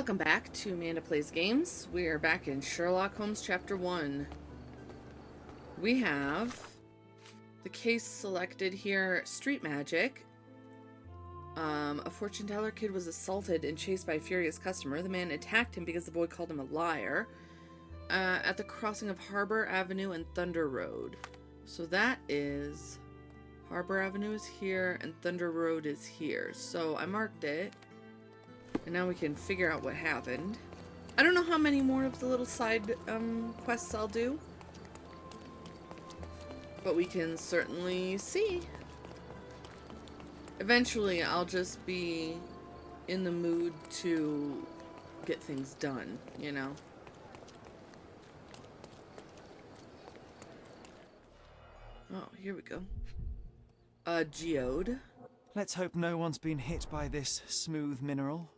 Welcome back to Amanda Plays Games. We are back in Sherlock Holmes Chapter 1. We have the case selected here, Street Magic. A fortune teller kid was assaulted and chased by a furious customer. The man attacked him because the boy called him a liar at the crossing of Harbor Avenue and Thunder Road. So that is... Harbor Avenue is here and Thunder Road is here. So I marked it. And now we can figure out what happened. I don't know how many more of the little side quests I'll do. But we can certainly see. Eventually, I'll just be in the mood to get things done, you know? Oh, here we go. A geode. Let's hope no one's been hit by this smooth mineral.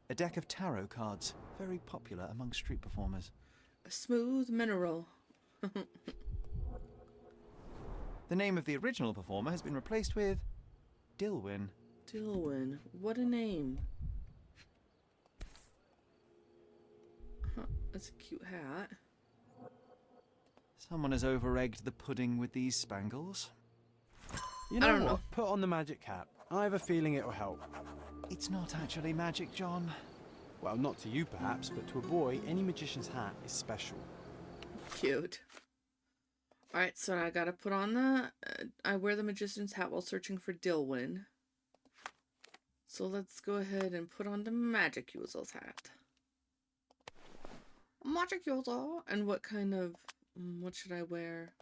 A deck of tarot cards, very popular among street performers. A smooth mineral. The name of the original performer has been replaced with Dilwyn. Dilwyn. What a name. Huh, that's a cute hat. Someone has over-egged the pudding with these spangles. You know what? Put on the magic hat. I have a feeling it'll help. It's not actually magic, John. Well, not to you perhaps, but to a boy, any magician's hat is special. Cute. Alright, so I gotta put on the... I wear the magician's hat while searching for Dilwyn. So let's go ahead and put on the magic user's hat. Magic user! And what kind of... what should I wear?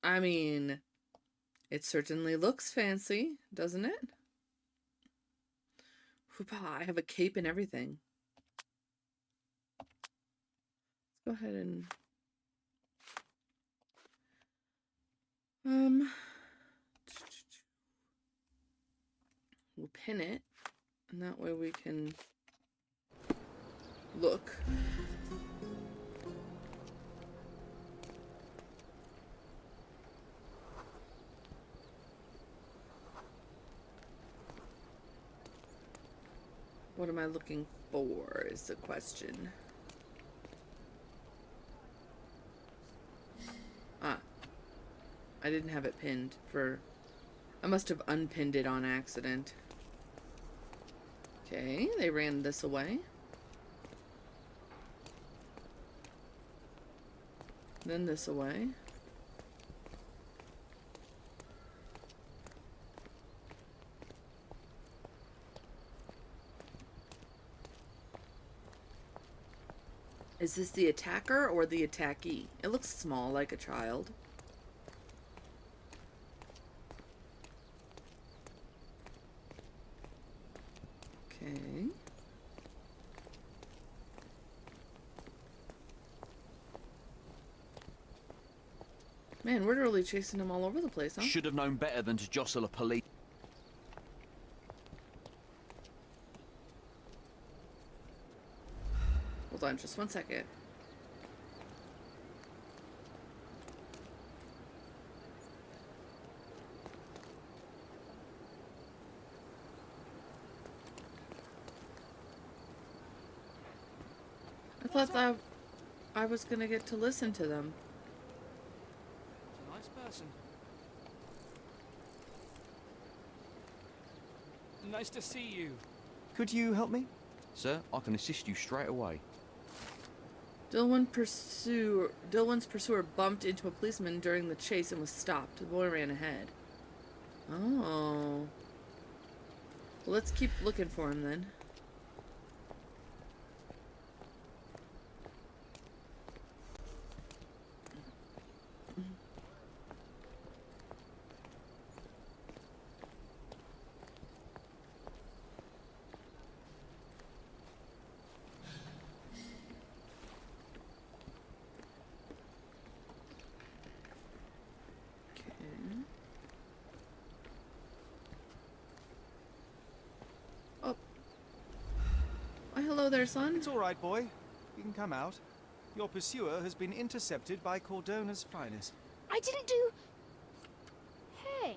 I mean... it certainly looks fancy, doesn't it? I have a cape and everything. Let's go ahead and... we'll pin it, and that way we can look. What am I looking for is the question. Ah. I didn't have it pinned for... I must have unpinned it on accident. Okay, they ran this away. Then this away. Is this the attacker or the attackee? It looks small, like a child. Okay. Man, we're really chasing him all over the place, huh? Should have known better than to jostle a police. Hold on, just one second. I thought that I was gonna get to listen to them. He's a nice person. Nice to see you. Could you help me? Sir, I can assist you straight away. Dilwyn's pursuer bumped into a policeman during the chase and was stopped. The boy ran ahead. Oh. Well, let's keep looking for him then. Hello there, son. It's all right, boy. You can come out. Your pursuer has been intercepted by Cordona's finest. I didn't do... Hey,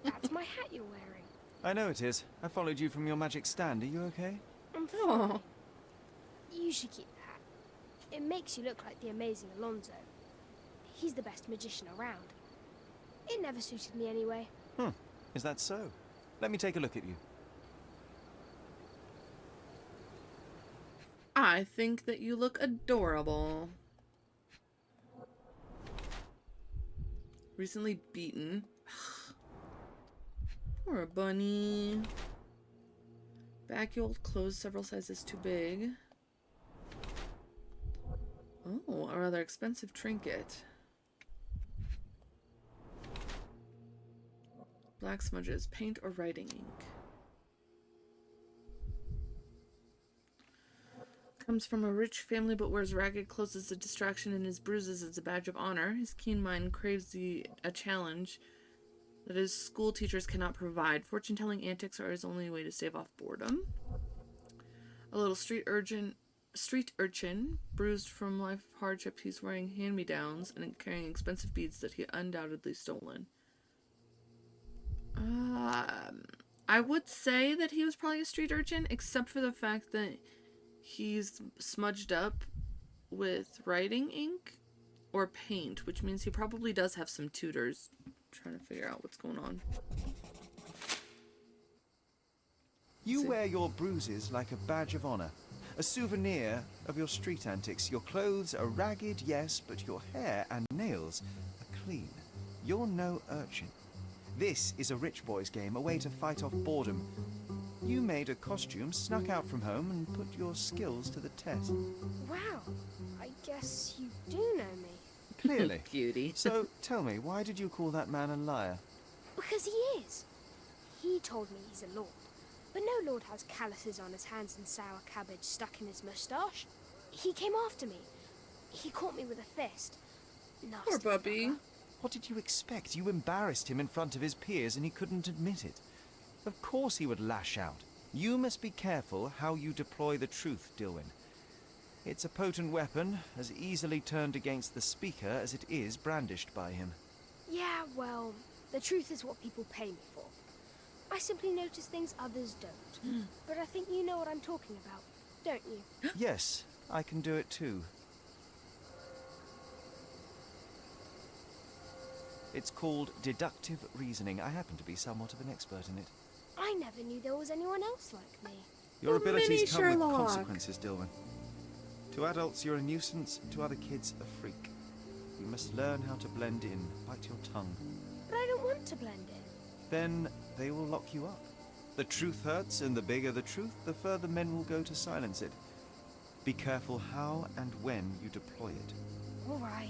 that's my hat you're wearing. I know it is. I followed you from your magic stand. Are you okay? I'm fine. Oh, You should keep that. It makes you look like the amazing Alonzo. He's the best magician around. It never suited me anyway. Is that so? Let me take a look at you. I think that you look adorable. Recently beaten. Poor bunny. Backyard clothes several sizes too big. Oh, a rather expensive trinket. Black smudges, paint or writing ink. Comes from a rich family but wears ragged clothes as a distraction and his bruises as a badge of honor. His keen mind craves a challenge that his school teachers cannot provide. Fortune-telling antics are his only way to stave off boredom. A little street urchin, bruised from life hardship. He's wearing hand-me-downs and carrying expensive beads that he undoubtedly stolen. I would say that he was probably a street urchin, except for the fact that he's smudged up with writing ink or paint, which means he probably does have some tutors. I'm trying to figure out what's going on. You wear your bruises like a badge of honor, a souvenir of your street antics. Your clothes are ragged, yes, but your hair and nails are clean. You're no urchin. This is a rich boy's game, a way to fight off boredom. You made a costume, snuck out from home, and put your skills to the test. Wow, I guess you do know me. Clearly. Cutie. So, tell me, why did you call that man a liar? Because he is. He told me he's a lord. But no lord has calluses on his hands and sour cabbage stuck in his moustache. He came after me. He caught me with a fist. Nasty Poor puppy. fella. What did you expect? You embarrassed him in front of his peers and he couldn't admit it. Of course he would lash out. You must be careful how you deploy the truth, Dilwyn. It's a potent weapon, as easily turned against the speaker as it is brandished by him. Yeah, well, the truth is what people pay me for. I simply notice things others don't. But I think you know what I'm talking about, don't you? Yes, I can do it too. It's called deductive reasoning. I happen to be somewhat of an expert in it. I never knew there was anyone else like me. Your Oh, mini abilities come with Sherlock. consequences, Dilwyn. To adults, you're a nuisance. To other kids, a freak. You must learn how to blend in. Bite your tongue. But I don't want to blend in. Then they will lock you up. The truth hurts, and the bigger the truth, the further men will go to silence it. Be careful how and when you deploy it. All right.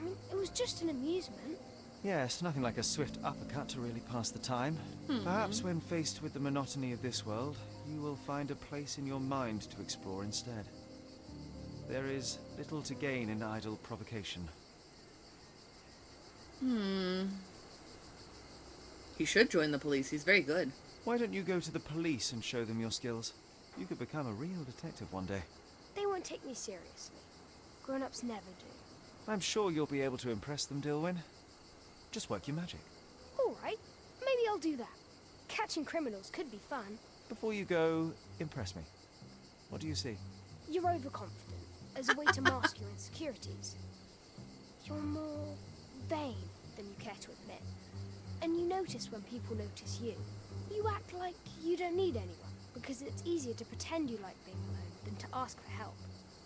I mean, it was just an amusement. Yes, nothing like a swift uppercut to really pass the time. Perhaps when faced with the monotony of this world, you will find a place in your mind to explore instead. There is little to gain in idle provocation. He should join the police. He's very good. Why don't you go to the police and show them your skills? You could become a real detective one day. They won't take me seriously. Grown-ups never do. I'm sure you'll be able to impress them, Dilwyn. Just work your magic. All right. Maybe I'll do that. Catching criminals could be fun. Before you go, impress me. What do you see? You're overconfident, as a way to mask your insecurities. You're more vain than you care to admit. And you notice when people notice you. You act like you don't need anyone, because it's easier to pretend you like being alone than to ask for help.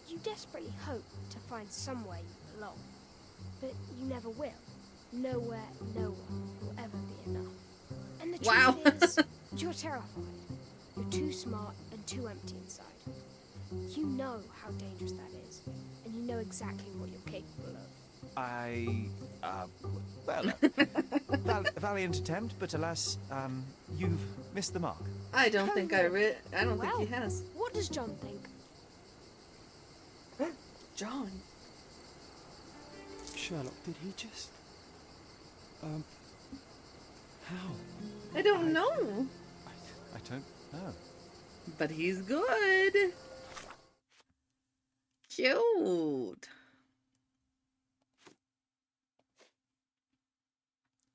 You desperately hope to find somewhere you belong, but you never will. Nowhere, no one will ever be enough. And the Wow. truth is, you're terrified. You're too smart and too empty inside. You know how dangerous that is, and you know exactly what you're capable of. Valiant attempt, but alas, you've missed the mark. I don't think I don't Well, think he has. what does John think? John. Sherlock, did he just... how? I don't know. I don't know. But he's good. Cute.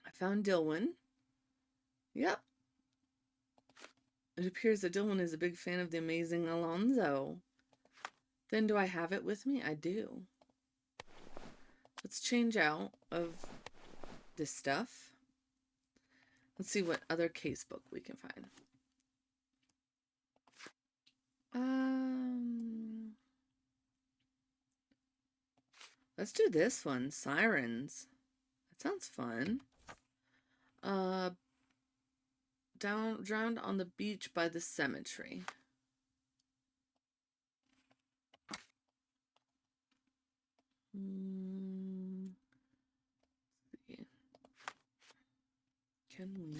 I found Dilwyn. Yep. It appears that Dylan is a big fan of the amazing Alonzo. Then do I have it with me? I do. Let's change out of this stuff. Let's see what other case book we can find. Let's do this one, Sirens. That sounds fun. Drowned on the beach by the cemetery. See. Can we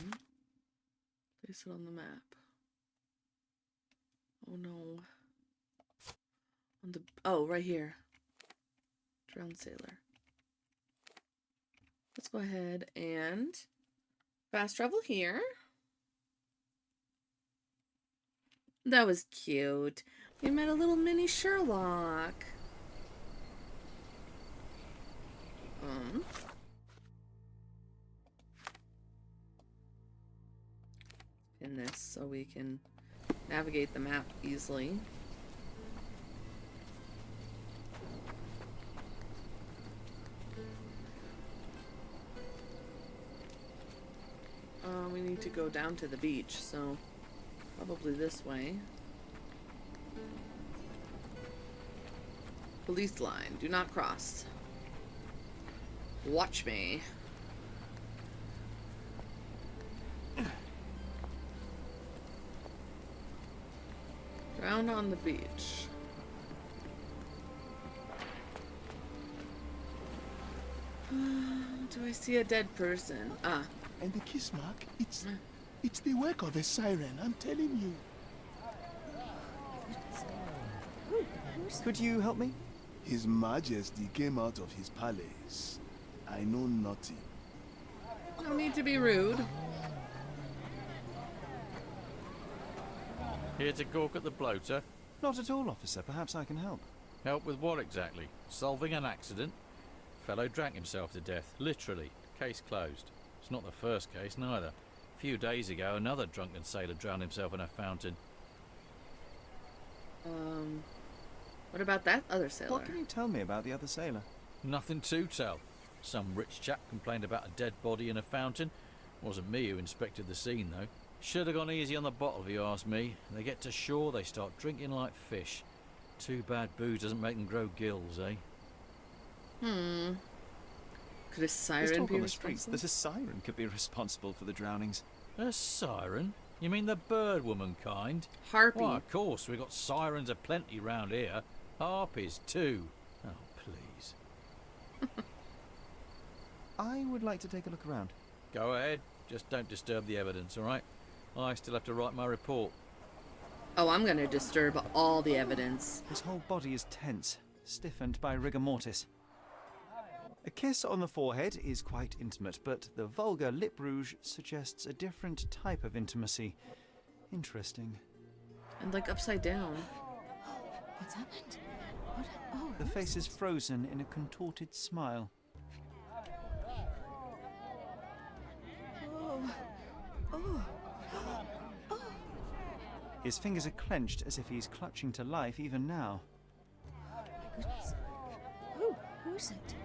place it on the map? Oh no. Oh, right here. Drowned sailor. Let's go ahead and fast travel here. That was cute. We met a little mini Sherlock. Pin this so we can navigate the map easily. We need to go down to the beach, so probably this way. Police line, do not cross. Watch me. Drowned on the beach. Do I see a dead person? Ah. And the kiss mark, it's the work of a siren, I'm telling you. Could you help me? His Majesty came out of his palace. I know nothing. No need to be rude. Here to gawk at the bloater? Not at all, officer. Perhaps I can help. Help with what exactly? Solving an accident? Fellow drank himself to death, literally. Case closed. It's not the first case, neither. A few days ago, another drunken sailor drowned himself in a fountain. What about that other sailor? What can you tell me about the other sailor? Nothing to tell. Some rich chap complained about a dead body in a fountain. Wasn't me who inspected the scene, though. Should have gone easy on the bottle, if you ask me. They get to shore, they start drinking like fish. Too bad booze doesn't make them grow gills, eh? Could a siren There's talk be on the streets responsible? that a siren could be responsible for the drownings. A siren? You mean the bird woman kind? Harpy. Why, of course, we got sirens aplenty round here. Harpies, too. Oh, please. I would like to take a look around. Go ahead. Just don't disturb the evidence, all right? I still have to write my report. Oh, I'm gonna disturb all the evidence. His whole body is tense, stiffened by rigor mortis. A kiss on the forehead is quite intimate, but the vulgar lip rouge suggests a different type of intimacy. Interesting. And like upside down. What's happened? What? Oh, The face is frozen in a contorted smile. His fingers are clenched as if he's clutching to life even now. goodness. Who's it?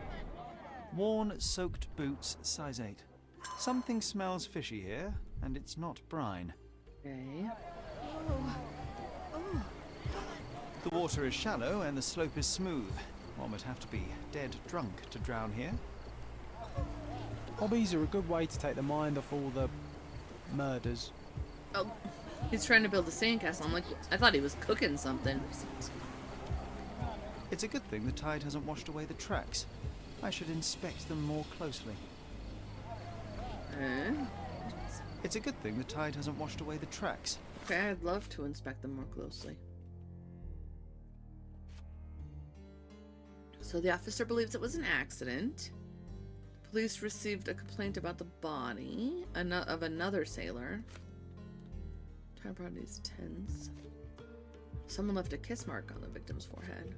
Worn, soaked boots, size 8. Something smells fishy here, and it's not brine. Okay. The water is shallow and the slope is smooth. One would have to be dead drunk to drown here. Hobbies are a good way to take the mind off all the murders. Oh, he's trying to build a sandcastle. I'm like, I thought he was cooking something. It's a good thing the tide hasn't washed away the tracks. I should inspect them more closely. It's a good thing the tide hasn't washed away the tracks. Okay, I'd love to inspect them more closely. So the officer believes it was an accident. Police received a complaint about the body of another sailor. Time body is tense. Someone left a kiss mark on the victim's forehead.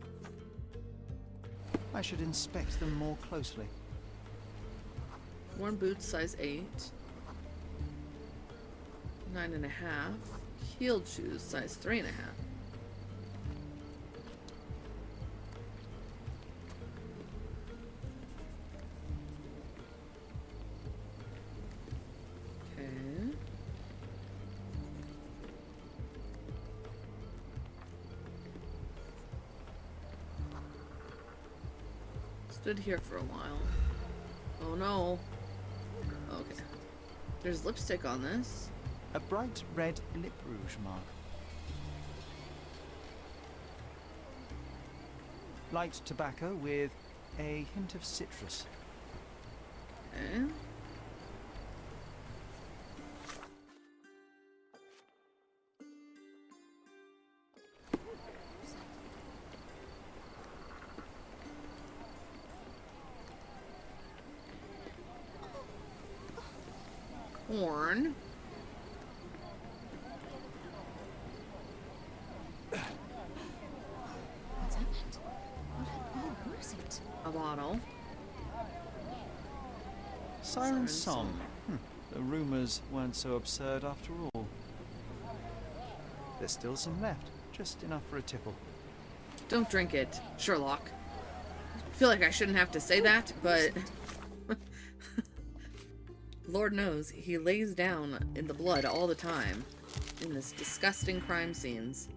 I should inspect them more closely. Worn boots, size 8. 9.5. Heeled shoes, size 3.5. Okay. Stood here for a while. Oh no. Okay. There's lipstick on this. A bright red lip rouge mark. Light tobacco with a hint of citrus. Okay. Horn. What's happened? Oh, who is it? A bottle. Siren Siren song. The rumours weren't so absurd after all. There's still some left, just enough for a tipple. Don't drink it, Sherlock. I feel like I shouldn't have to say that, but Lord knows he lays down in the blood all the time in this disgusting crime scenes.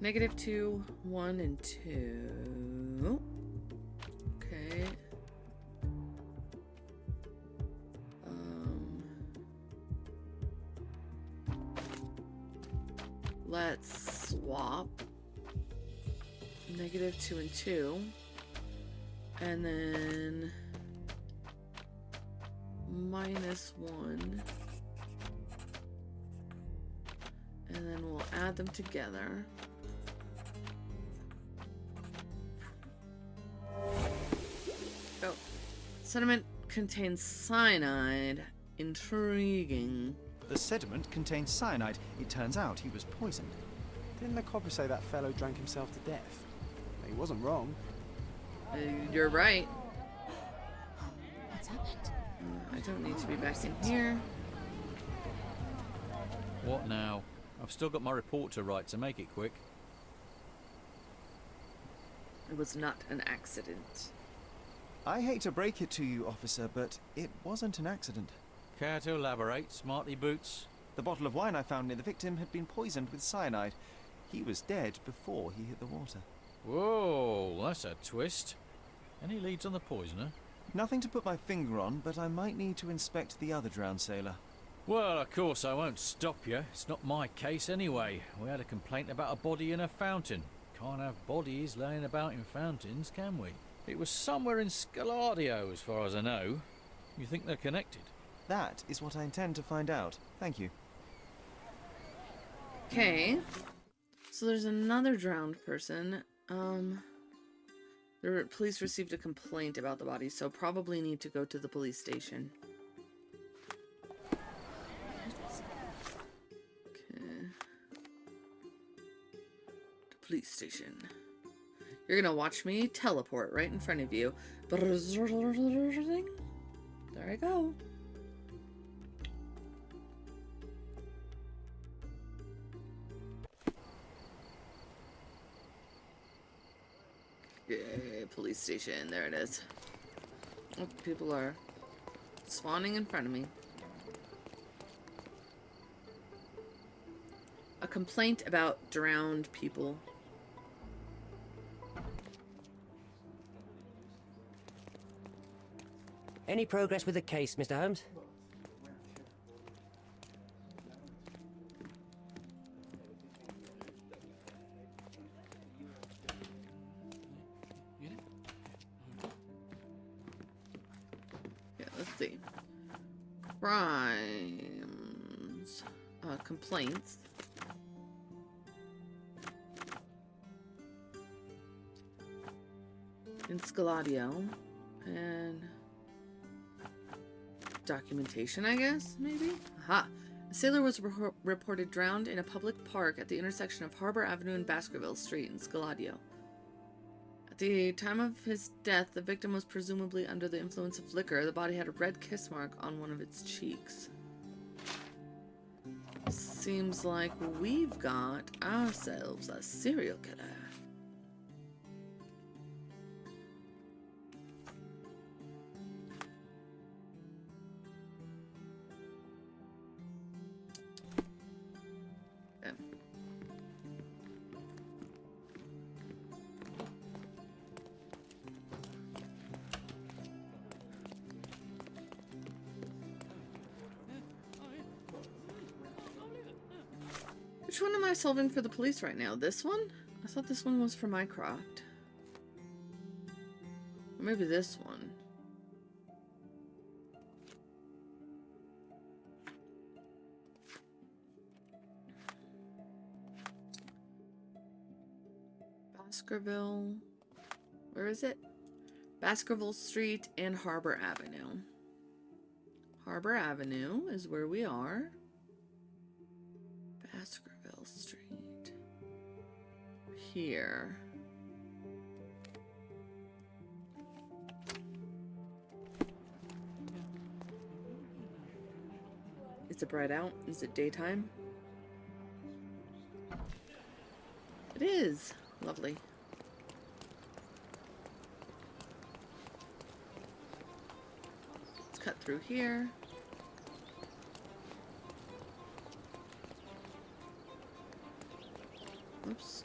-2, 1, and 2. Okay. Let's swap. -2 and 2. And then -1. And then we'll add them together. Oh. Sediment contains cyanide. Intriguing. The sediment contained cyanide. It turns out he was poisoned. Didn't the copper say that fellow drank himself to death? He wasn't wrong. You're right. What's happened? I don't need to be back in here. What now? I've still got my report to write, so make it quick. It was not an accident. I hate to break it to you, officer, but it wasn't an accident. Care to elaborate, smarty boots? The bottle of wine I found near the victim had been poisoned with cyanide. He was dead before he hit the water. Whoa, that's a twist. Any leads on the poisoner? Nothing to put my finger on, but I might need to inspect the other drowned sailor. Well, of course I won't stop you. It's not my case anyway. We had a complaint about a body in a fountain. Can't have bodies laying about in fountains, can we? It was somewhere in Scaladio, as far as I know. You think they're connected? That is what I intend to find out. Thank you. Okay. So there's another drowned person. The police received a complaint about the body, so probably need to go to the police station. Okay. The police station. You're gonna watch me teleport right in front of you. There I go. Okay, police station. There it is. Oh, people are spawning in front of me. A complaint about drowned people. Any progress with the case, Mr. Holmes? Yeah, let's see. Crimes. Complaints. In Scaladio. And documentation, I guess, maybe? Aha! A sailor was reported drowned in a public park at the intersection of Harbor Avenue and Baskerville Street in Scaladio. At the time of his death, the victim was presumably under the influence of liquor. The body had a red kiss mark on one of its cheeks. seems like we've got ourselves a serial killer. Okay. Which one am I solving for the police right now? This one? I thought this one was for Mycroft. Or maybe this one. Baskerville. Where is it? Baskerville Street and Harbor Avenue. Harbor Avenue is where we are. Baskerville Street. Here. Is it bright out? Is it daytime? It is. Lovely. Let's cut through here. Oops.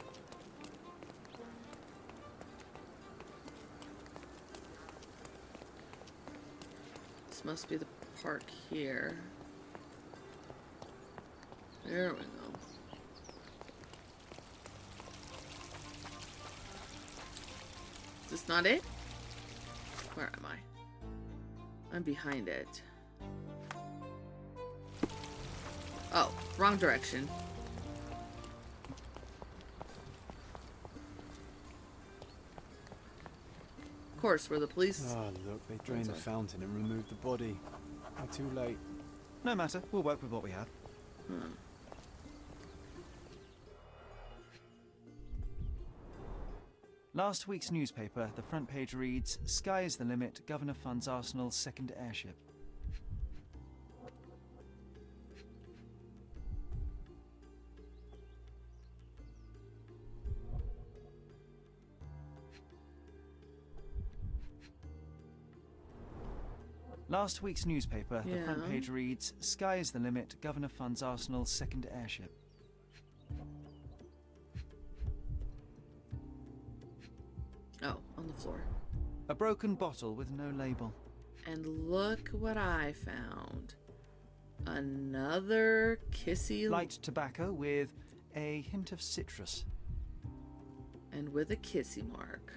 This must be the park here. There we go. Is this not it? Where am I? I'm behind it. Oh, wrong direction. Of course, we're the police. Oh, look, they drained the fountain and removed the body. How too late. No matter, we'll work with what we have. Last week's newspaper, the front page reads, "Sky is the limit, Governor funds Arsenal's second airship." Last week's newspaper, the front Yeah. page reads, "Sky is the limit, Governor funds Arsenal's second airship." Oh, on the floor. A broken bottle with no label. And look what I found. Another kissy... Light tobacco with a hint of citrus. And with a kissy mark.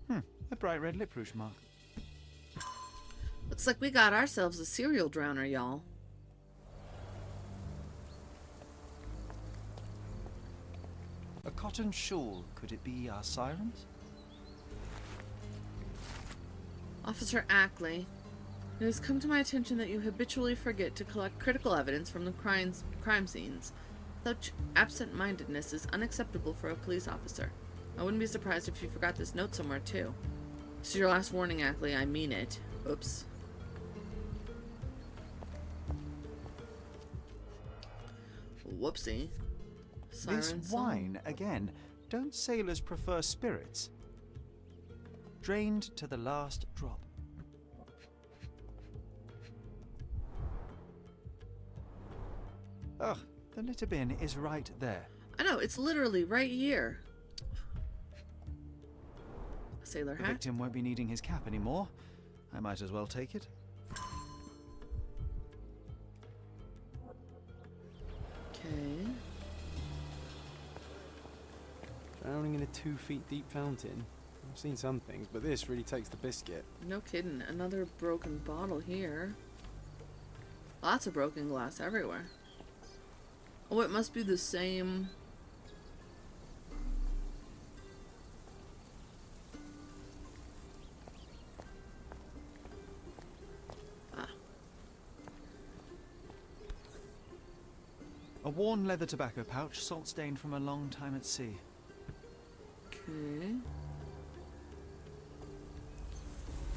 A bright red lip rouge mark. Looks like we got ourselves a serial drowner, y'all. A cotton shawl. Could it be our sirens? Officer Ackley, it has come to my attention that you habitually forget to collect critical evidence from the crime scenes. Such absent-mindedness is unacceptable for a police officer. I wouldn't be surprised if you forgot this note somewhere, too. This is your last warning, Ackley. I mean it. Oops. Whoopsie. Siren This song. wine, again. Don't sailors prefer spirits? Drained to the last drop. Ugh, the litter bin is right there. I know, it's literally right here. Sailor The hat. victim won't be needing his cap anymore. I might as well take it. Okay. Drowning in a 2 feet deep fountain. I've seen some things, but this really takes the biscuit. No kidding. Another broken bottle here. Lots of broken glass everywhere. Oh, it must be the same. Ah. A worn leather tobacco pouch, salt stained from a long time at sea. Okay.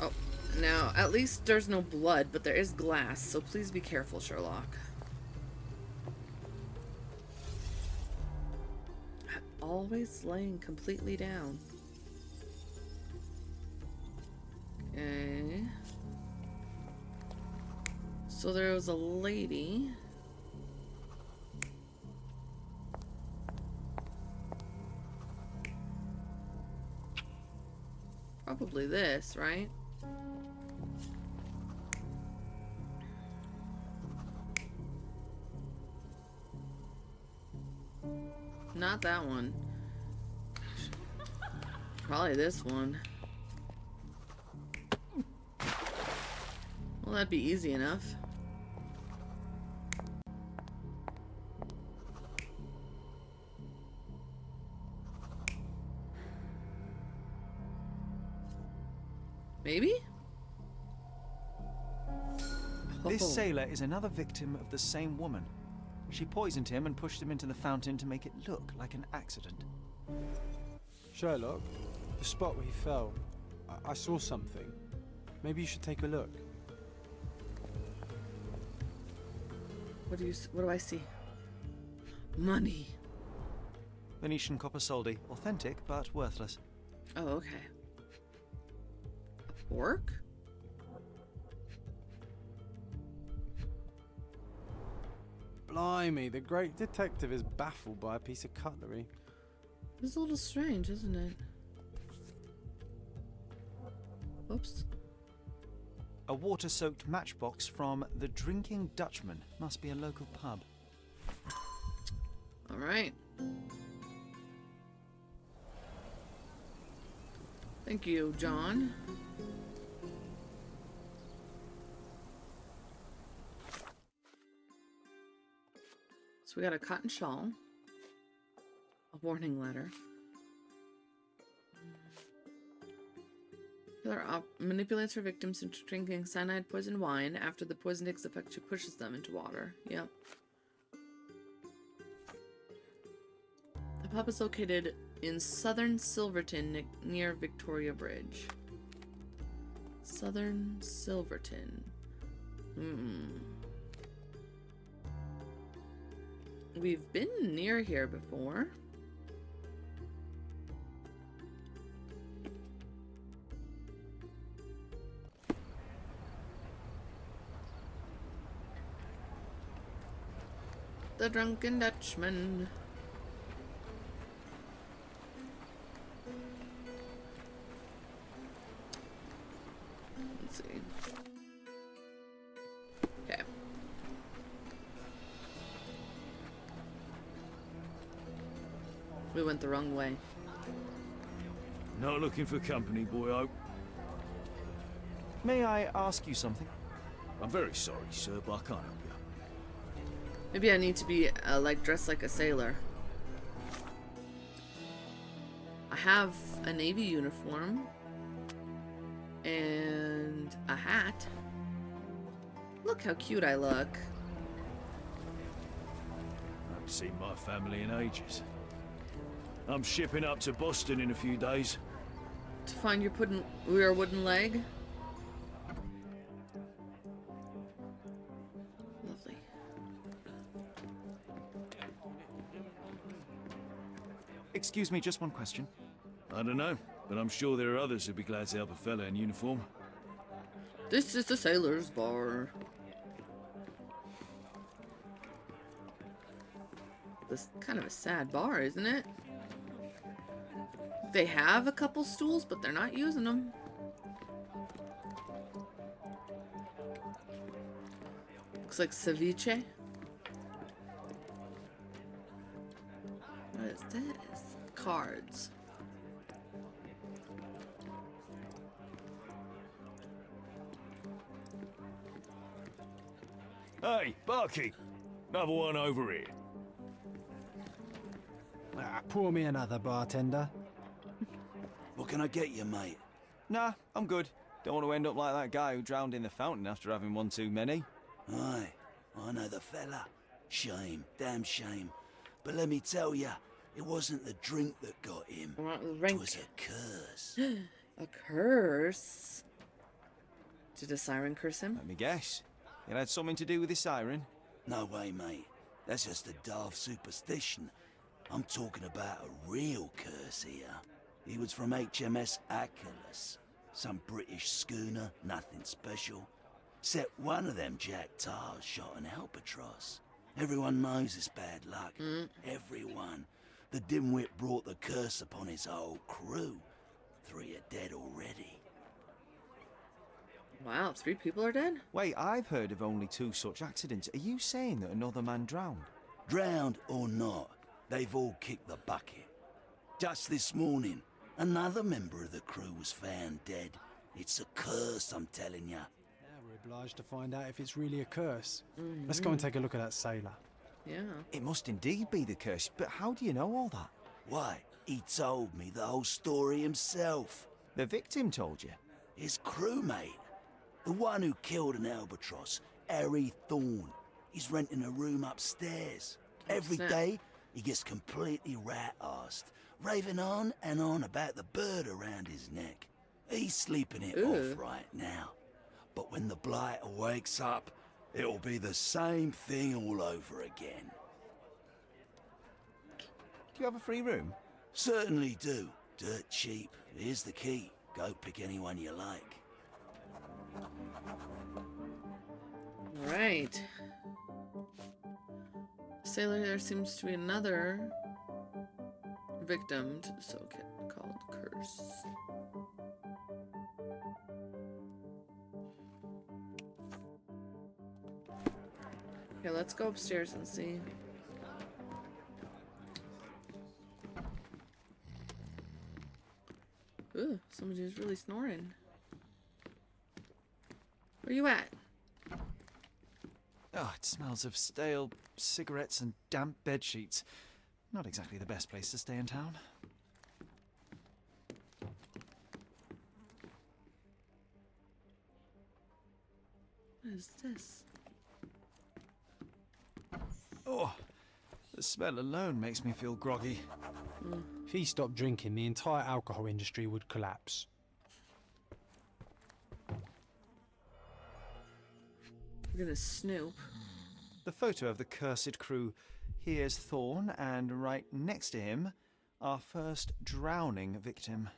Oh, now at least there's no blood, but there is glass, so please be careful, Sherlock. always laying completely down. Okay. So there was a lady. Probably this, right? Not that one. Probably this one. Well, that'd be easy enough. Maybe? This Oh. sailor is another victim of the same woman. She poisoned him and pushed him into the fountain to make it look like an accident. Sherlock, the spot where he fell, I saw something. Maybe you should take a look. What do I see? Money. Venetian copper soldi, authentic but worthless. Oh, okay. A fork? Blimey, the great detective is baffled by a piece of cutlery. It's a little strange, isn't it? Oops. A water-soaked matchbox from the Drinking Dutchman. Must be a local pub. All right. Thank you, John. So we got a cotton shawl, a warning letter. Killer manipulates her victims into drinking cyanide poisoned wine. After the poison takes effect, she pushes them into water. Yep. The pub is located in southern Silverton near Victoria Bridge. Southern Silverton. We've been near here before. The Drunken Dutchman. Let's see. Okay. We went the wrong way. Not looking for company, boy, Oak. May I ask you something? I'm very sorry, sir, but I can't help you. Maybe I need to be like dressed like a sailor. I have a navy uniform and a hat. Look how cute I look. I haven't seen my family in ages. I'm shipping up to Boston in a few days. To find your wooden leg. Lovely. Excuse me, just one question. I don't know, but I'm sure there are others who'd be glad to help a fella in uniform. This is the sailor's bar. This is kind of a sad bar, isn't it? They have a couple stools, but they're not using them. Looks like ceviche. What is this? Cards. Hey, barkeep! Another one over here. Pour me another, bartender. What can I get you, mate? Nah, I'm good. Don't want to end up like that guy who drowned in the fountain after having one too many. Aye, I know the fella. Shame, damn shame. But let me tell ya, it wasn't the drink that got him. It was a curse. A curse? Did a siren curse him? Let me guess. It had something to do with the siren. No way, mate. That's just a daft superstition. I'm talking about a real curse here. He was from HMS Achilles. Some British schooner, nothing special. Except one of them Jack Tars shot an albatross. Everyone knows it's bad luck. Everyone. The dimwit brought the curse upon his whole crew. 3 are dead already. Wow, 3 people are dead? Wait, I've heard of only 2 such accidents. Are you saying that another man drowned? Drowned or not, they've all kicked the bucket. Just this morning, another member of the crew was found dead. It's a curse, I'm telling you. Yeah, we're obliged to find out if it's really a curse. Let's go and take a look at that sailor. Yeah. It must indeed be the curse, but how do you know all that? Why, he told me the whole story himself. The victim told you? His crewmate. The one who killed an albatross, Harry Thorne. He's renting a room upstairs. Every day, he gets completely rat-arsed, raving on and on about the bird around his neck. He's sleeping it off right now. But when the blighter wakes up, it'll be the same thing all over again. Do you have a free room? Certainly do. Dirt cheap. Here's the key. Go pick anyone you like. Right. Sailor, there seems to be another victim to the so-called curse. Okay, let's go upstairs and see. Ooh, somebody's really snoring. Where you at? Oh, it smells of stale cigarettes and damp bed sheets. Not exactly the best place to stay in town. What is this? Oh, the smell alone makes me feel groggy. If he stopped drinking, the entire alcohol industry would collapse. We're gonna snoop. The photo of the cursed crew. Here's Thorne, and right next to him, our first drowning victim.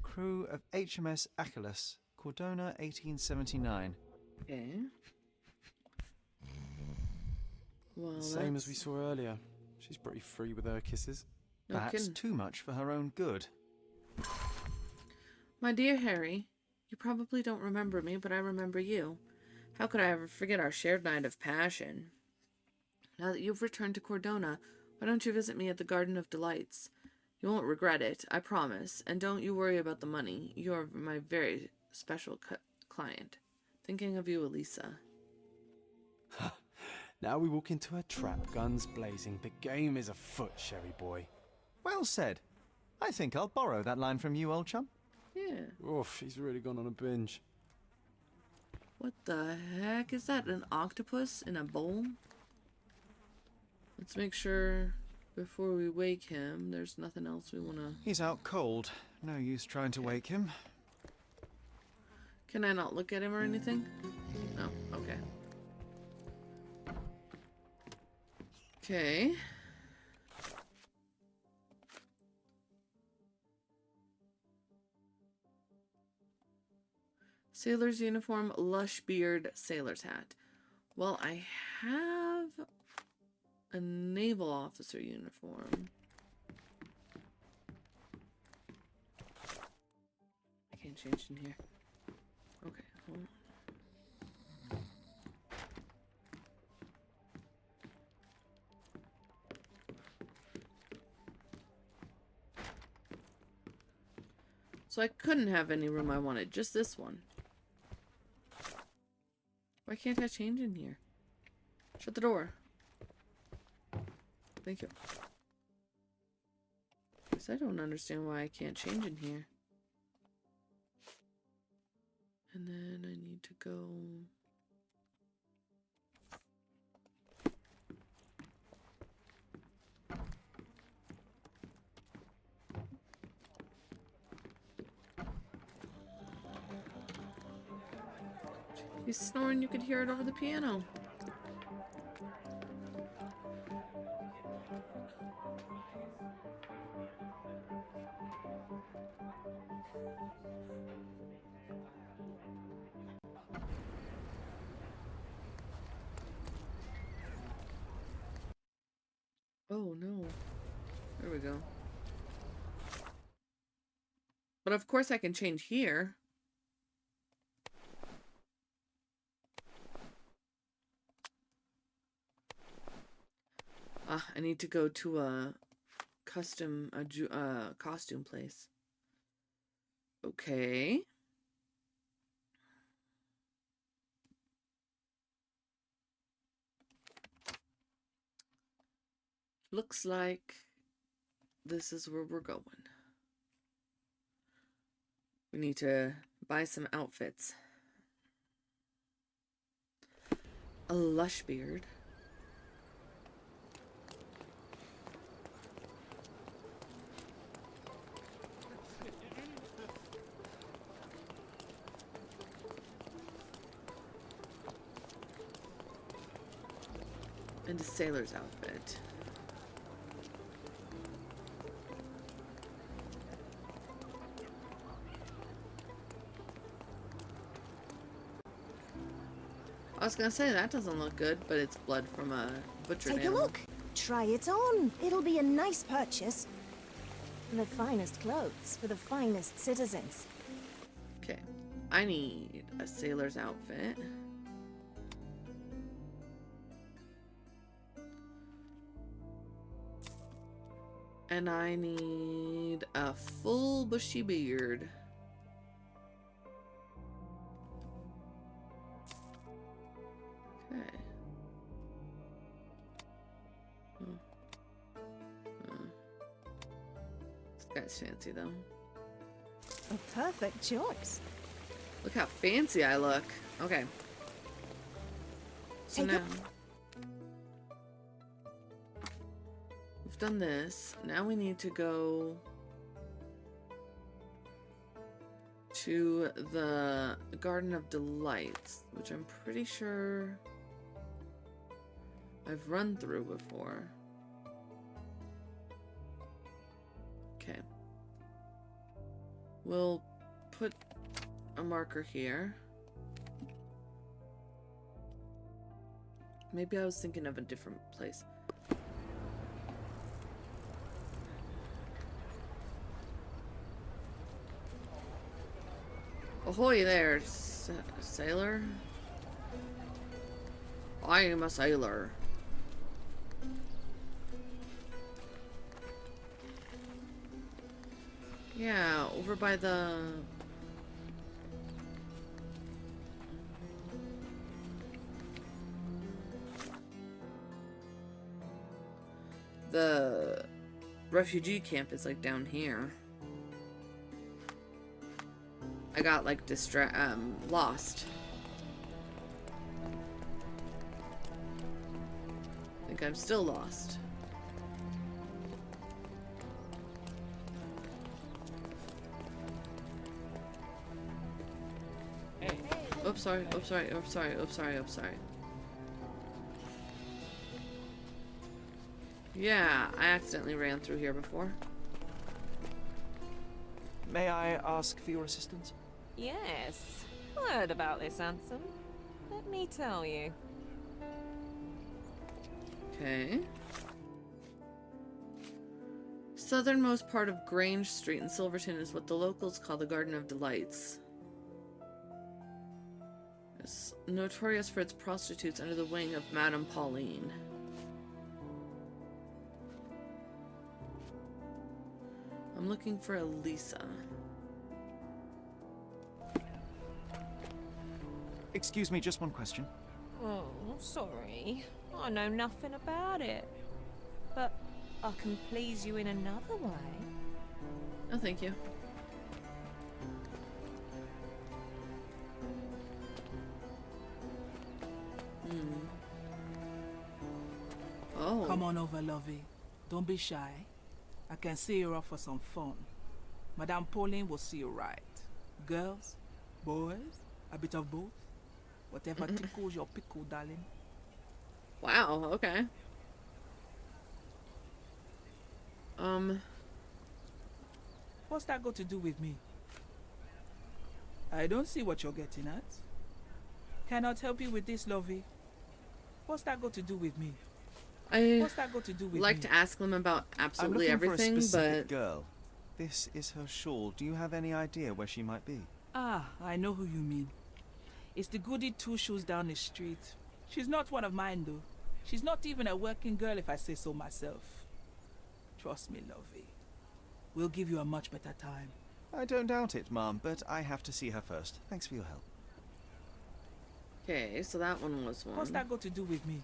Crew of HMS Achilles, Cordona, 1879. Okay. Well, Same as we saw earlier. She's pretty free with her kisses. No Perhaps kidding. too much for her own good. My dear Harry, you probably don't remember me, but I remember you. How could I ever forget our shared night of passion? Now that you've returned to Cordona, why don't you visit me at the Garden of Delights? You won't regret it, I promise. And don't you worry about the money. You're my very special client. Thinking of you, Elisa. Now we walk into a trap, guns blazing. The game is afoot, Sherry boy. Well said. I think I'll borrow that line from you, old chum. Yeah. Oof, he's really gone on a binge. What the heck is that? An octopus in a bowl? Let's make sure before we wake him, there's nothing else we want to... He's out cold. No use trying to wake him. Can I not look at him or anything? No, okay. Okay. Sailor's uniform, lush beard, sailor's hat. Well, I have a naval officer uniform. I can't change in here. Okay, hold on. So I couldn't have any room I wanted, just this one. Why can't I change in here? Shut the door. Thank you. Guess I don't understand why I can't change in here. And then I need to go... He's snoring, you could hear it over the piano. Oh no. There we go. But of course I can change here. I need to go to a costume place. Okay. Looks like this is where we're going. We need to buy some outfits. A lush beard. And a sailor's outfit. I was gonna say that doesn't look good, but it's blood from a butchered Take a animal. look. Try it on. It'll be a nice purchase. The finest clothes for the finest citizens. Okay, I need a sailor's outfit. And I need a full bushy beard. Okay. This guy's fancy though. A perfect choice. Look how fancy I look. Okay. So Take now a- we've done this. Now we need to go to the Garden of Delights, which I'm pretty sure I've run through before. Okay. We'll put a marker here. Maybe I was thinking of a different place. Ahoy there, sailor. I am a sailor. Yeah, over by the refugee camp is like down here. I got like lost. I think I'm still lost. Hey. Oops, sorry. Oops, sorry. Oops, sorry. Oops, sorry. Oops, sorry. Yeah, I accidentally ran through here before. May I ask for your assistance? Yes, heard about this, Ansem. Let me tell you. Okay. Southernmost part of Grange Street in Silverton is what the locals call the Garden of Delights. It's notorious for its prostitutes under the wing of Madame Pauline. I'm looking for Elisa. Excuse me, just one question. Oh, sorry. I know nothing about it. But I can please you in another way. Oh, thank you. Oh. Come on over, lovey. Don't be shy. I can see you're up for some fun. Madame Pauline will see you right. Girls, boys, a bit of both. Whatever tickles your pickle, darling. Wow, okay. What's that got to do with me? I don't see what you're getting at. Cannot help you with this, lovey. What's that got to do with me? What's that got to do with like me? to ask them about absolutely I'm looking everything, for a specific but girl. This is her shawl. Do you have any idea where she might be? Ah, I know who you mean. It's the goody two shoes down the street. She's not one of mine, though. She's not even a working girl, if I say so myself. Trust me, lovey. We'll give you a much better time. I don't doubt it, Mom, but I have to see her first. Thanks for your help. okay, so that one was one. What's that got to do with me?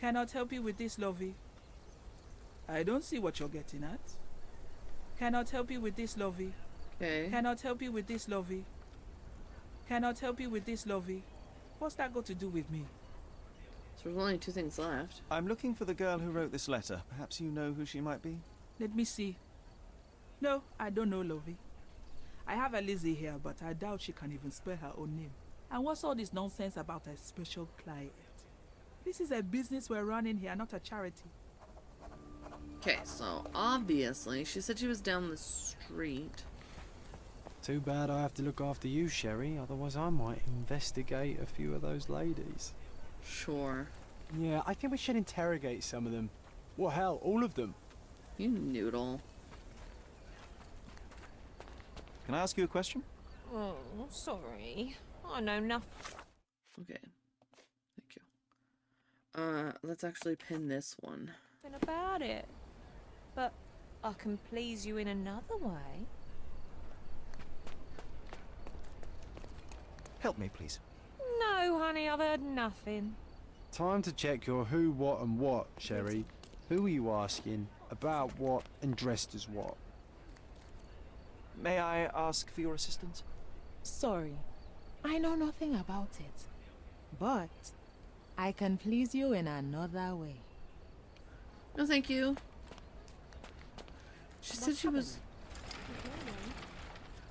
Cannot help you with this, lovey. I don't see what you're getting at. Cannot help you with this, lovey. Okay. Cannot help you with this, lovey. Cannot help you with this, lovey. What's that got to do with me? So there's only two things left. I'm looking for the girl who wrote this letter. Perhaps you know who she might be? Let me see. No, I don't know, lovey. I have a Lizzie here, but I doubt she can even spell her own name. And what's all this nonsense about a special client? This is a business we're running here, not a charity. Okay, so obviously she said she was down the street. Too bad I have to look after you, Sherry, otherwise I might investigate a few of those ladies. Sure. Yeah, I think we should interrogate some of them. Well, hell, all of them. You noodle. Can I ask you a question? Oh, sorry. I know nothing. Okay. Thank you. Let's actually pin this one. About it. But I can please you in another way. Help me, please. No, honey, I've heard nothing. Time to check your who, what and what, Sherry. Who are you asking, about what and dressed as what? May I ask for your assistance? Sorry, I know nothing about it. But I can please you in another way. No, thank you. She said she was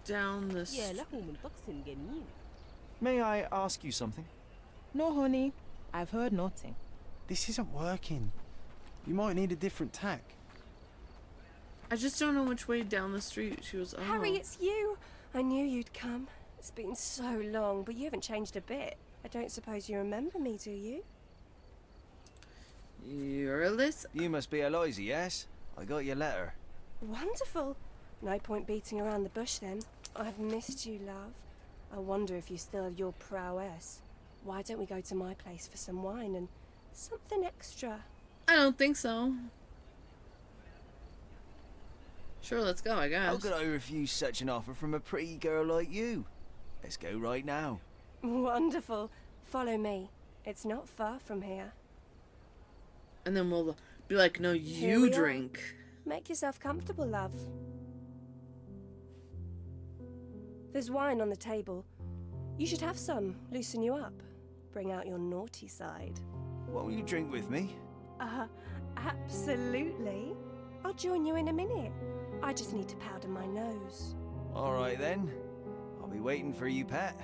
down the street. May I ask you something? No, honey, I've heard nothing. This isn't working. You might need a different tack. I just don't know which way down the street she was. Oh. Harry, it's you. I knew you'd come. It's been so long, but you haven't changed a bit. I don't suppose you remember me, do you? You're Alyssa. You must be Eloisa, yes? I got your letter. Wonderful. No point beating around the bush then. I've missed you, love. I wonder if you still have your prowess. Why don't we go to my place for some wine and something extra? I don't think so. Sure, let's go, I guess. How could I refuse such an offer from a pretty girl like you? Let's go right now. Wonderful. Follow me. It's not far from here. And then we'll be like, no, Here you we are. drink. Make yourself comfortable, love. There's wine on the table. You should have some. Loosen you up. Bring out your naughty side. Won't you drink with me? Absolutely. I'll join you in a minute. I just need to powder my nose. All right then. I'll be waiting for you, pet.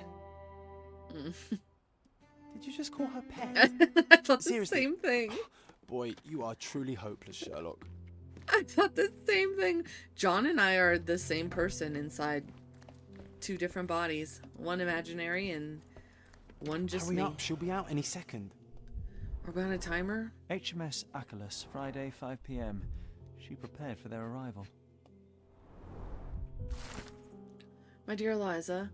Did you just call her pet? I thought Seriously? the same thing. Boy, you are truly hopeless, Sherlock. I thought the same thing. John and I are the same person inside two different bodies. One imaginary and one just Hurry me. up, she'll be out any second. We're going on a timer? HMS Achilles, Friday, 5 p.m. She prepared for their arrival. My dear Eliza,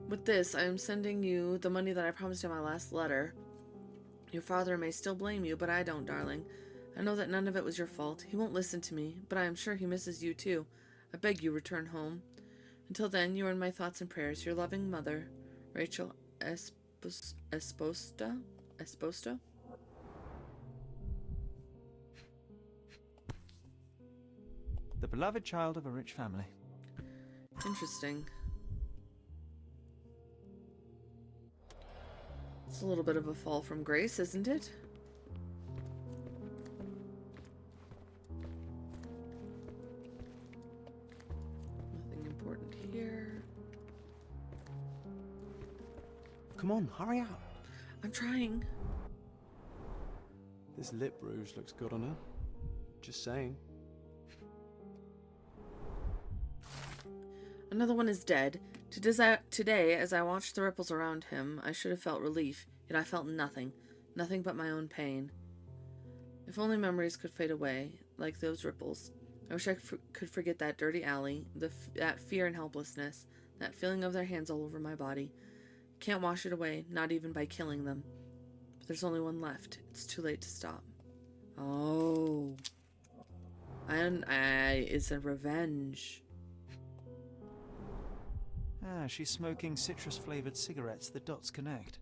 with this, I am sending you the money that I promised in my last letter. Your father may still blame you, but I don't, darling. I know that none of it was your fault. He won't listen to me, but I am sure he misses you too. I beg you, return home. Until then, you are in my thoughts and prayers. Your loving mother, Rachel Esposta? The beloved child of a rich family. Interesting. It's a little bit of a fall from grace, isn't it? Nothing important here. Come on, hurry up. I'm trying. This lip rouge looks good on her. Just saying. Another one is dead. Today, as I watched the ripples around him, I should have felt relief, yet I felt nothing. Nothing but my own pain. If only memories could fade away, like those ripples. I wish I could forget that dirty alley, that fear and helplessness, that feeling of their hands all over my body. Can't wash it away, not even by killing them. But there's only one left. It's too late to stop. Oh. It's a revenge. Ah, she's smoking citrus-flavored cigarettes. The dots connect.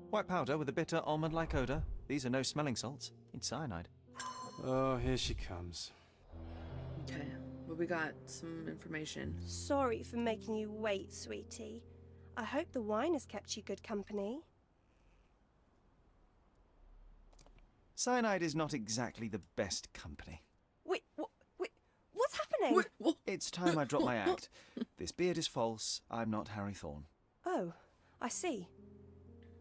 White powder with a bitter almond-like odor. These are no smelling salts. It's cyanide. Oh, here she comes. Okay, well, we got some information. Sorry for making you wait, sweetie. I hope the wine has kept you good company. Cyanide is not exactly the best company. Wait, what's happening? It's time I drop my act. This beard is false. I'm not Harry Thorne. Oh, I see.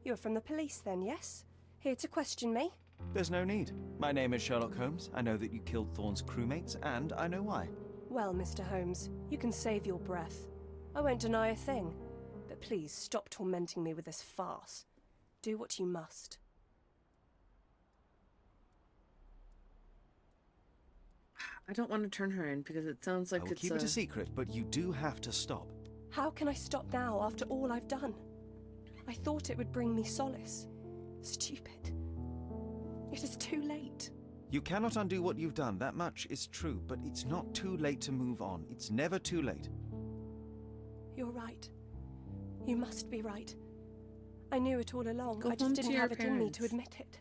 You're from the police then, yes? Here to question me? There's no need. My name is Sherlock Holmes. I know that you killed Thorne's crewmates, and I know why. Well, Mr. Holmes, you can save your breath. I won't deny a thing. But please stop tormenting me with this farce. Do what you must. I don't want to turn her in because it sounds like I will keep it a secret, but you do have to stop. How can I stop now after all I've done? I thought it would bring me solace. Stupid. It is too late. You cannot undo what you've done, that much is true, but it's not too late to move on. It's never too late. You're right. You must be right. I knew it all along. Go I just home didn't to have your it in me parents. to admit it.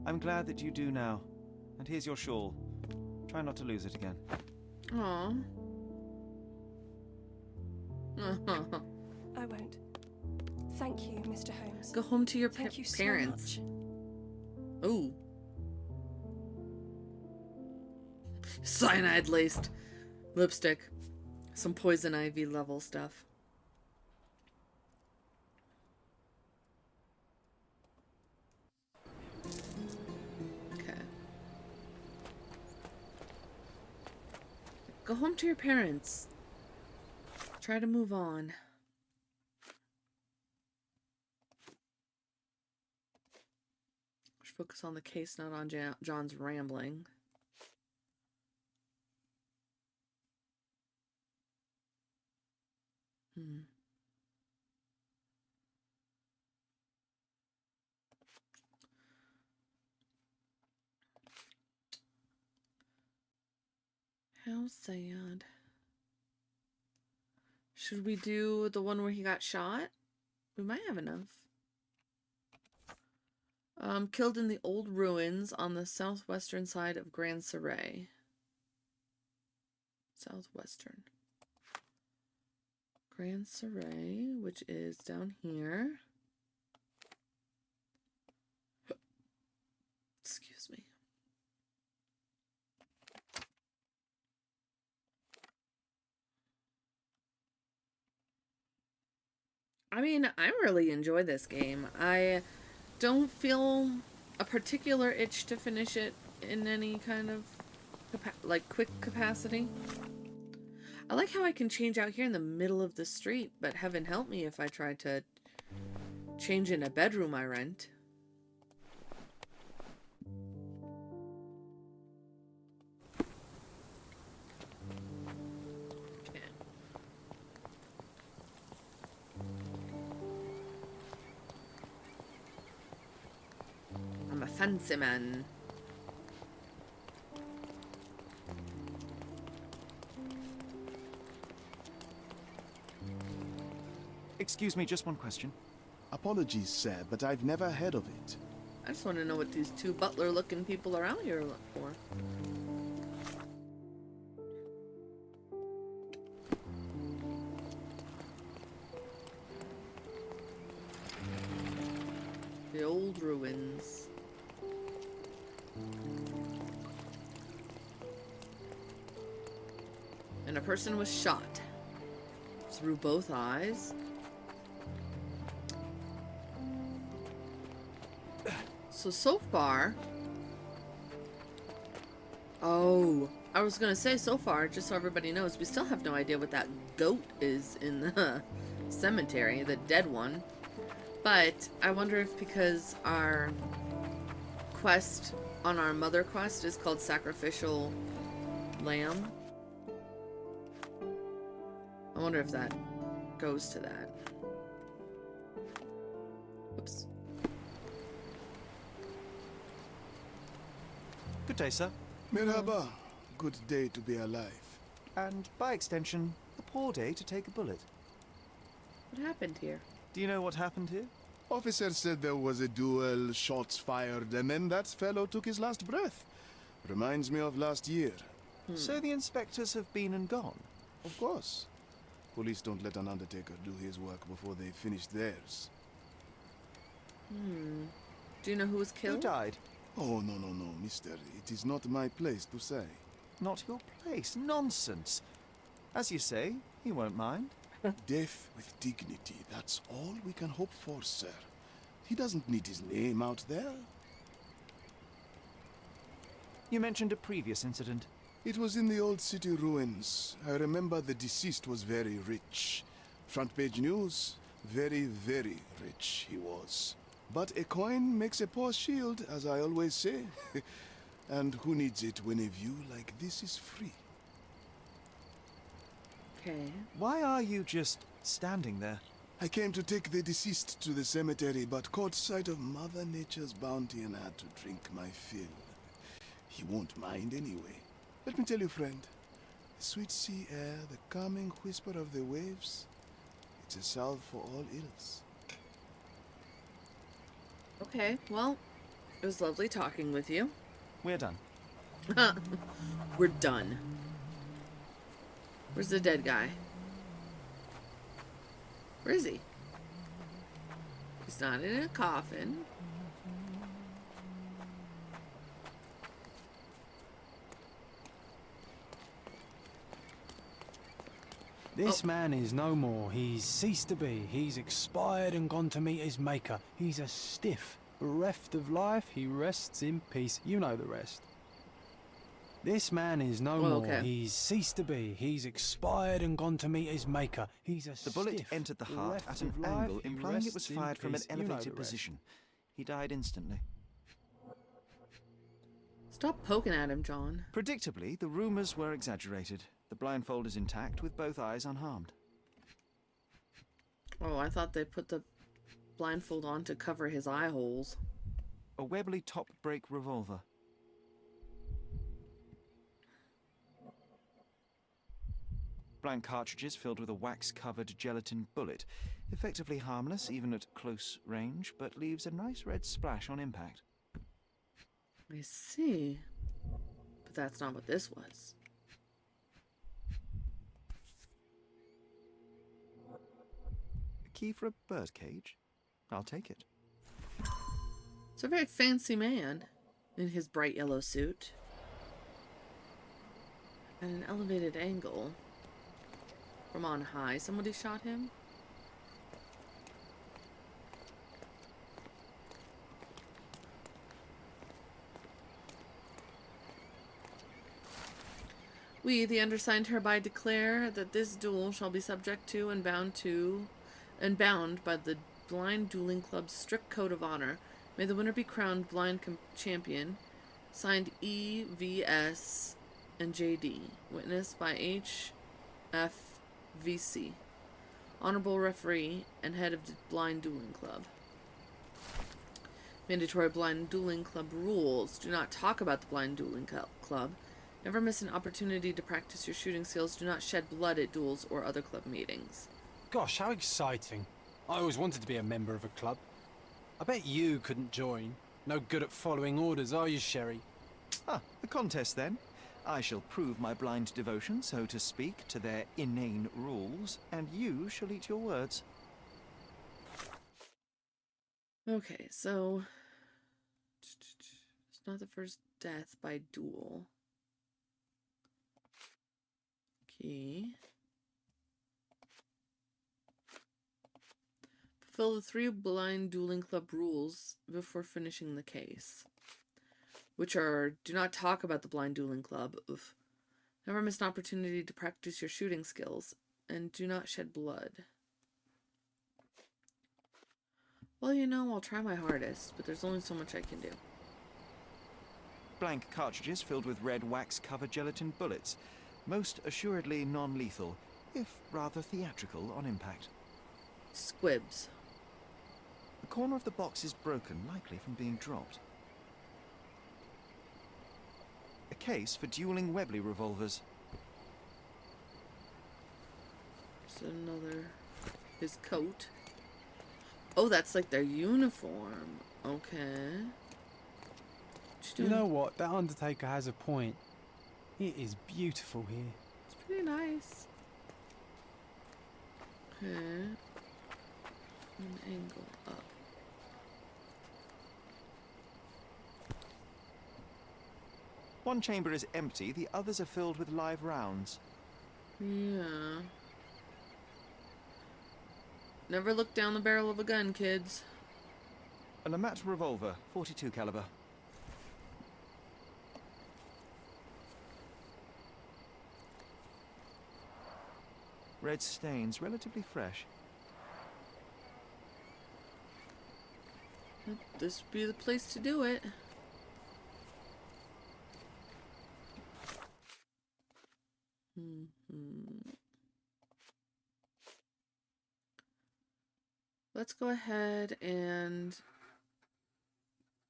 I'm glad that you do now. And here's your shawl. Try not to lose it again. Aww. I won't. Thank you, Mr. Holmes. Go home to your Thank you parents. so much. Ooh. Cyanide laced lipstick. Some poison ivy level stuff. Okay. Go home to your parents. Try to move on. Focus on the case, not on John's rambling. How sad. Should we do the one where he got shot? We might have enough. Killed in the old ruins on the southwestern side of Grand Saray. Southwestern. Grand Saray, which is down here. Excuse me. I mean, I really enjoy this game. I don't feel a particular itch to finish it in any kind of quick capacity. I like how I can change out here in the middle of the street, but heaven help me if I try to change in a bedroom I rent. Okay. I'm a fancy man. Excuse me, just one question. Apologies, sir, but I've never heard of it. I just want to know what these two butler-looking people are out here for. The old ruins. And a person was shot through both eyes. So far... Oh, I was gonna say so far, just so everybody knows, we still have no idea what that goat is in the cemetery, the dead one. But I wonder if because our quest on our mother quest is called Sacrificial Lamb. I wonder if that goes to that. Oops. Good day, sir. Merhaba. Good day to be alive. And by extension, a poor day to take a bullet. What happened here? Do you know what happened here? Officer said there was a duel, shots fired, and then that fellow took his last breath. Reminds me of last year. So the inspectors have been and gone? Of course. Police don't let an undertaker do his work before they've finished theirs. Do you know who was killed? Who died? Oh, no, mister. It is not my place to say. Not your place? Nonsense. As you say, he won't mind. Death with dignity, that's all we can hope for, sir. He doesn't need his name out there. You mentioned a previous incident. It was in the old city ruins. I remember the deceased was very rich. Front page news, very, very rich he was. But a coin makes a poor shield, as I always say. And who needs it when a view like this is free? Okay. Why are you just standing there? I came to take the deceased to the cemetery, but caught sight of Mother Nature's bounty and had to drink my fill. He won't mind anyway. Let me tell you, friend, the sweet sea air, the calming whisper of the waves, it's a salve for all ills. Okay, well, it was lovely talking with you. We're done. We're done. Where's the dead guy? Where is he? He's not in a coffin. This man is no more. He's ceased to be. He's expired and gone to meet his maker. He's a stiff. Bereft of life, he rests in peace. You know the rest. This man is no more. Okay. He's ceased to be. He's expired and gone to meet his maker. He's a The bullet stiff. entered the heart Bereft at an of life, angle, he implying it was rests in fired from an peace. You know elevated the rest. position. He died instantly. Stop poking at him, John. Predictably, the rumors were exaggerated. The blindfold is intact, with both eyes unharmed. Oh, I thought they put the blindfold on to cover his eye holes. A Webley top-break revolver. Blank cartridges filled with a wax-covered gelatin bullet. Effectively harmless, even at close range, but leaves a nice red splash on impact. I see. But that's not what this was. A key for a birdcage? I'll take it. It's a very fancy man in his bright yellow suit. At an elevated angle. From on high, somebody shot him? We, the undersigned, hereby declare that this duel shall be subject to and bound by the Blind Dueling Club's strict code of honor. May the winner be crowned blind champion. Signed E, V, S, and JD. Witnessed by H, F, VC. Honorable referee and head of the Blind Dueling Club. Mandatory Blind Dueling Club rules. Do not talk about the Blind Dueling Club. Never miss an opportunity to practice your shooting skills. Do not shed blood at duels or other club meetings. Gosh, how exciting. I always wanted to be a member of a club. I bet you couldn't join. No good at following orders, are you, Sherry? Ah, the contest then. I shall prove my blind devotion, so to speak, to their inane rules, and you shall eat your words. Okay, so... It's not the first death by duel. Key. Fulfill the 3 Blind Dueling Club rules before finishing the case. Which are, do not talk about the Blind Dueling Club. Oof. Never miss an opportunity to practice your shooting skills. And do not shed blood. Well, you know, I'll try my hardest, but there's only so much I can do. Blank cartridges filled with red wax-covered gelatin bullets. Most assuredly non-lethal, if rather theatrical on impact. Squibs. The corner of the box is broken, likely from being dropped. A case for dueling Webley revolvers. There's another... his coat. Oh, that's like their uniform. Okay. You know what? That Undertaker has a point. It is beautiful here. It's pretty nice. Okay. An angle up. One chamber is empty, the others are filled with live rounds. Yeah. Never look down the barrel of a gun, kids. A Lamat revolver, .42 caliber. Red stains, relatively fresh. This would be the place to do it. Let's go ahead and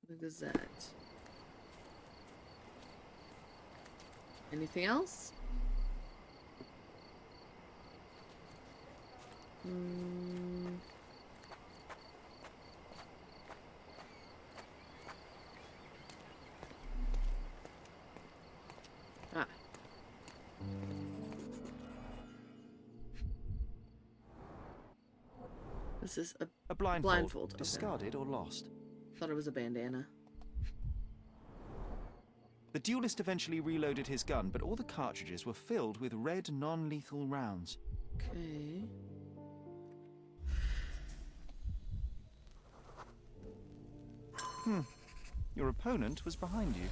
the Gazette. Anything else? Ah. This is a blindfold. Discarded or lost. Thought it was a bandana. The duelist eventually reloaded his gun, but all the cartridges were filled with red non-lethal rounds. Okay. Your opponent was behind you.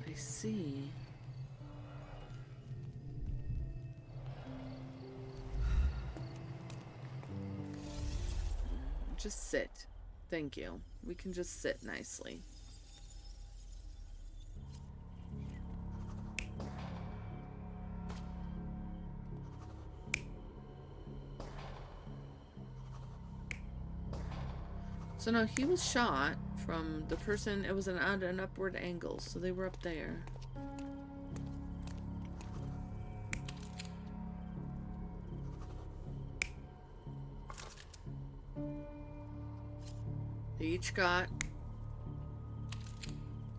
I see. Just sit. Thank you. We can just sit nicely. So no, he was shot from the person. It was at an upward angle, so they were up there. They each got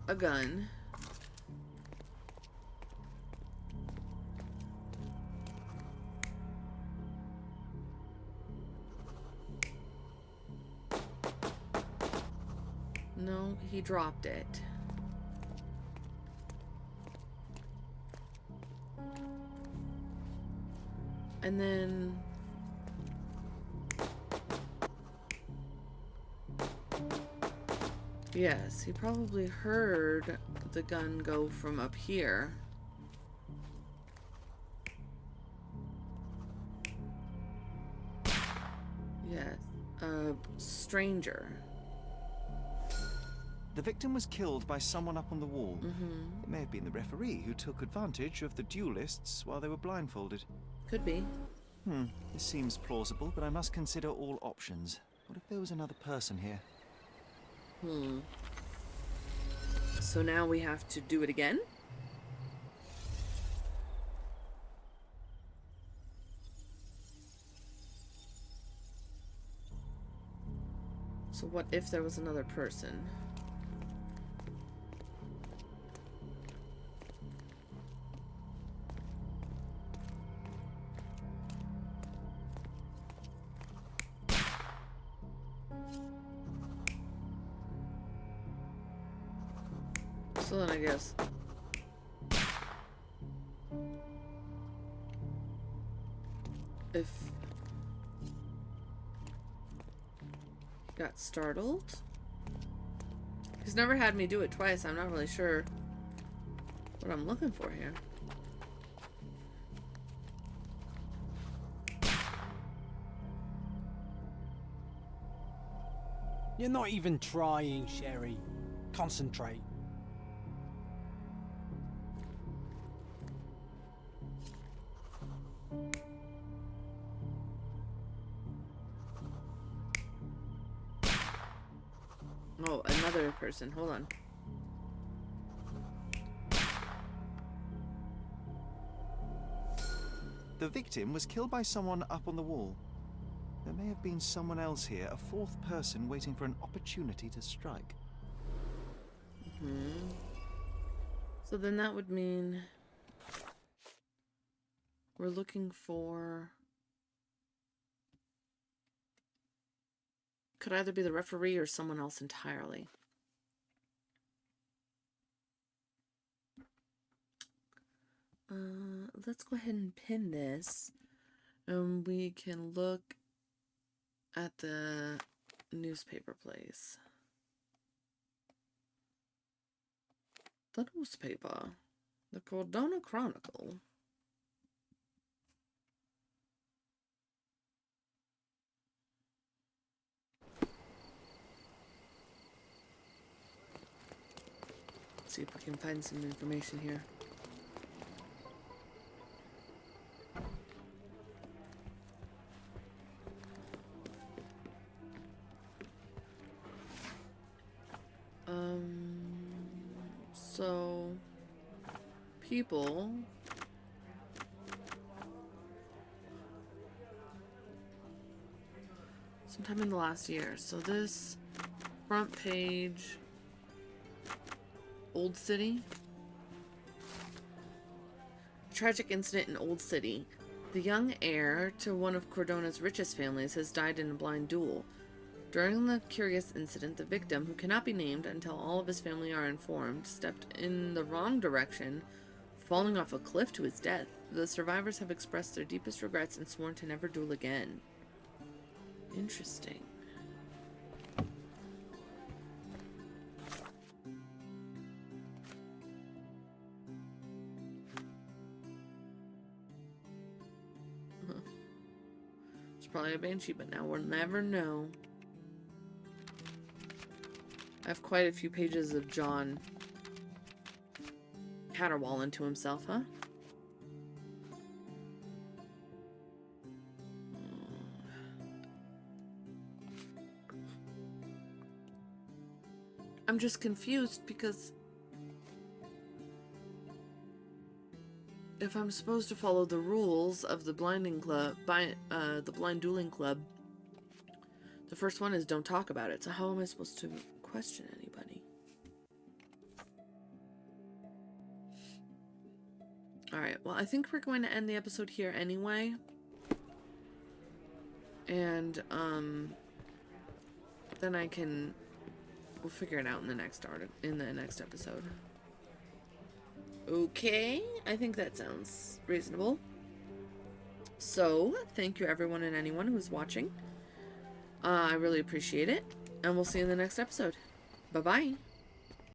a gun. No, he dropped it. And then... yes, he probably heard the gun go from up here. Yes, a stranger. The victim was killed by someone up on the wall. It may have been the referee who took advantage of the duelists while they were blindfolded. Could be. This seems plausible, but I must consider all options. What if there was another person here? So now we have to do it again? So what if there was another person? So then I guess if he got startled, he's never had me do it twice. I'm not really sure what I'm looking for here. You're not even trying, Sherry. Concentrate. Oh, another person. Hold on. The victim was killed by someone up on the wall. There may have been someone else here, a fourth person waiting for an opportunity to strike. So then that would mean we're looking for... Could either be the referee or someone else entirely. Let's go ahead and pin this. And we can look at the newspaper place. The newspaper. The Cordona Chronicle. See if we can find some information here. So people sometime in the last year. So this front page, Old City. Tragic incident in Old City. The young heir to one of Cordona's richest families has died in a blind duel. During the curious incident, the victim, who cannot be named until all of his family are informed, stepped in the wrong direction, falling off a cliff to his death. The survivors have expressed their deepest regrets and sworn to never duel again. Interesting. It's probably a banshee, but now we'll never know. I have quite a few pages of John caterwauling to himself, huh? I'm just confused because if I'm supposed to follow the rules of the blinding club, the blind dueling club, the first one is don't talk about it. So how am I supposed to question anybody? Alright, well, I think we're going to end the episode here anyway. And, then we'll figure it out in the next episode. Okay, I think that sounds reasonable. So, thank you everyone and anyone who's watching. I really appreciate it. And we'll see you in the next episode. Bye-bye.